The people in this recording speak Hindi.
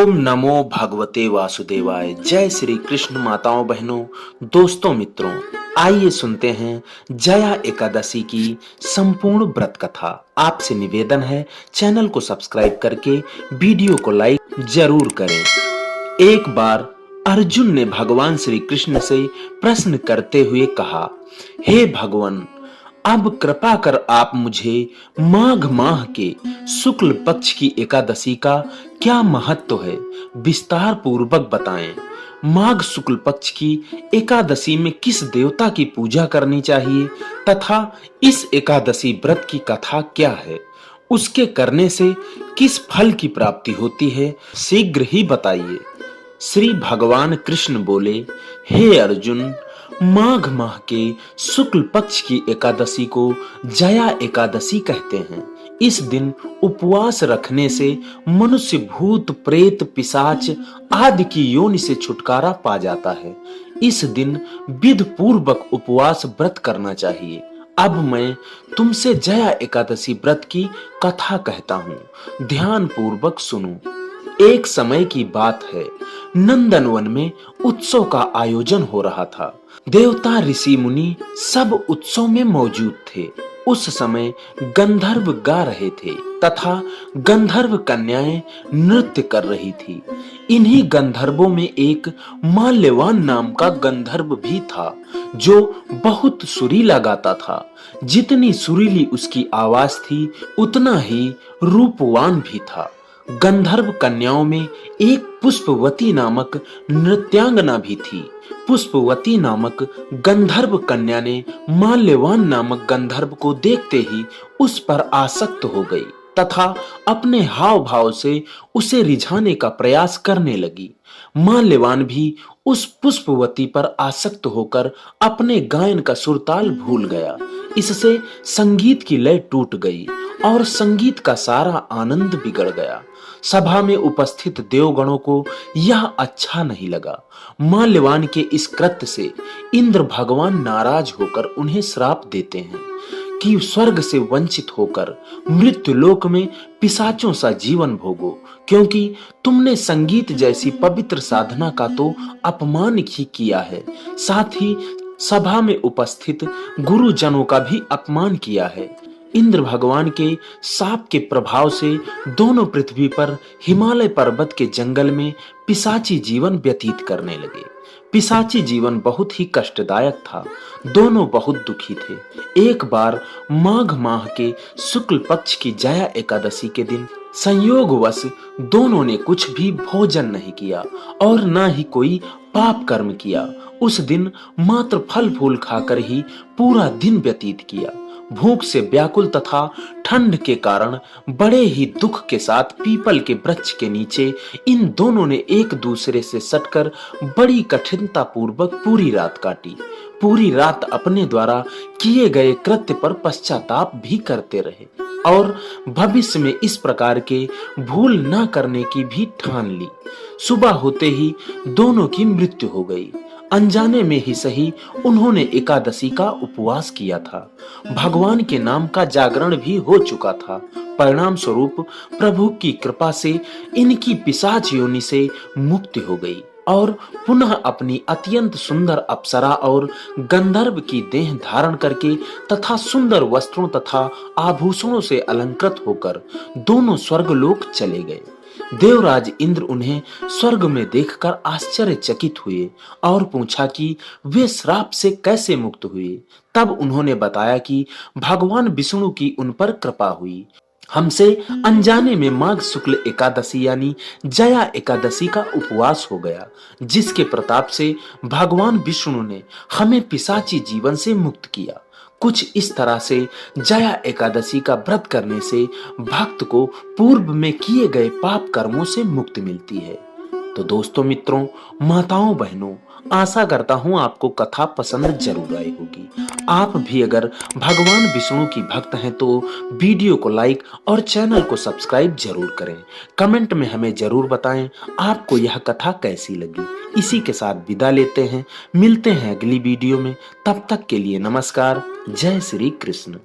ओम नमो भगवते वासुदेवाय। जय श्री कृष्ण। माताओं बहनों दोस्तों मित्रों, आइए सुनते हैं जया एकादशी की संपूर्ण व्रत कथा। आपसे निवेदन है चैनल को सब्सक्राइब करके वीडियो को लाइक जरूर करें। एक बार अर्जुन ने भगवान श्री कृष्ण से प्रश्न करते हुए कहा, हे भगवान, अब कृपा कर आप मुझे माघ माह के शुक्ल पक्ष की एकादशी का क्या महत्व है, विस्तार पूर्वक बताएं। माघ शुक्ल पक्ष की एकादशी में किस देवता की पूजा करनी चाहिए तथा इस एकादशी व्रत की कथा क्या है, उसके करने से किस फल की प्राप्ति होती है, शीघ्र ही बताइए। श्री भगवान कृष्ण बोले, हे अर्जुन, माघ माह के शुक्ल पक्ष की एकादशी को जया एकादशी कहते हैं। इस दिन उपवास रखने से मनुष्य भूत प्रेत पिशाच आदि की योनि से छुटकारा पा जाता है। इस दिन विधि पूर्वक उपवास व्रत करना चाहिए। अब मैं तुमसे जया एकादशी व्रत की कथा कहता हूँ, ध्यान पूर्वक सुनो। एक समय की बात है, नंदनवन में उत्सव का आयोजन हो रहा था। देवता ऋषि मुनि सब उत्सव में मौजूद थे। उस समय गंधर्व गा रहे थे तथा गंधर्व कन्याएं नृत्य कर रही थी। इन्हीं गंधर्वों में एक माल्यवान नाम का गंधर्व भी था, जो बहुत सुरीला गाता था। जितनी सुरीली उसकी आवाज थी, उतना ही रूपवान भी था। गंधर्व कन्याओं में एक पुष्पवती नामक नृत्यांगना भी थी। पुष्पवती नामक गंधर्व कन्या ने माल्यवान नामक गंधर्व को देखते ही उस पर आसक्त हो गई तथा अपने हाव भाव से उसे रिझाने का प्रयास करने लगी। माल्यवान भी उस पुष्पवती पर आसक्त होकर अपने गायन का सुरताल भूल गया। इससे संगीत की लय टूट गई और संगीत का सारा आनंद बिगड़ गया। सभा में उपस्थित देवगणों को यह अच्छा नहीं लगा। माल्यवान के इस कृत्य से इंद्र भगवान नाराज होकर उन्हें श्राप देते हैं कि स्वर्ग से वंचित होकर मृत्यु लोक में पिशाचों सा जीवन भोगो, क्योंकि तुमने संगीत जैसी पवित्र साधना का तो अपमान ही किया है, साथ ही सभा में उपस्थित गुरुजनों का भी अपमान किया है। इंद्र भगवान के शाप के प्रभाव से दोनों पृथ्वी पर हिमालय पर्वत के जंगल में पिशाची जीवन व्यतीत करने लगे। पिशाची जीवन बहुत ही कष्टदायक था। दोनों बहुत दुखी थे। एक बार माघ माह के शुक्ल पक्ष की जया एकादशी के दिन संयोगवश दोनों ने कुछ भी भोजन नहीं किया और न ही कोई पाप कर्म किया। उस दिन मात्र फल फूल खाकर ही पूरा दिन व्यतीत किया। भूख से व्याकुल तथा ठंड के कारण बड़े ही दुख के साथ पीपल के वृक्ष के नीचे इन दोनों ने एक दूसरे से सटकर बड़ी कठिनता पूर्वक पूरी रात काटी। पूरी रात अपने द्वारा किए गए कृत्य पर पश्चाताप भी करते रहे और भविष्य में इस प्रकार के भूल न करने की भी ठान ली। सुबह होते ही दोनों की मृत्यु हो गई। अनजाने में ही सही उन्होंने एकादशी का उपवास किया था। भगवान के नाम का जागरण भी हो चुका था। परिणाम स्वरूप प्रभु की कृपा से इनकी पिशाच योनि से मुक्ति हो गई और पुनः अपनी अत्यंत सुंदर अप्सरा और गंधर्व की देह धारण करके तथा सुंदर वस्त्रों तथा आभूषणों से अलंकृत होकर दोनों स्वर्गलोक चले गए। देवराज इंद्र उन्हें स्वर्ग में देखकर आश्चर्यचकित हुए और पूछा कि वे श्राप से कैसे मुक्त हुए। तब उन्होंने बताया कि भगवान विष्णु की उन पर कृपा हुई। हमसे अनजाने में माघ शुक्ल एकादशी यानी जया एकादशी का उपवास हो गया, जिसके प्रताप से भगवान विष्णु ने हमें पिशाची जीवन से मुक्त किया। कुछ इस तरह से जया एकादशी का व्रत करने से भक्त को पूर्व में किए गए पाप कर्मों से मुक्ति मिलती है। तो दोस्तों मित्रों, माताओं बहनों, आशा करता हूं आपको कथा पसंद जरूर आई होगी। आप भी अगर भगवान विष्णु की भक्त हैं तो वीडियो को लाइक और चैनल को सब्सक्राइब जरूर करें। कमेंट में हमें जरूर बताएं आपको यह कथा कैसी लगी। इसी के साथ विदा लेते हैं, मिलते हैं अगली वीडियो में। तब तक के लिए नमस्कार। जय श्री कृष्ण।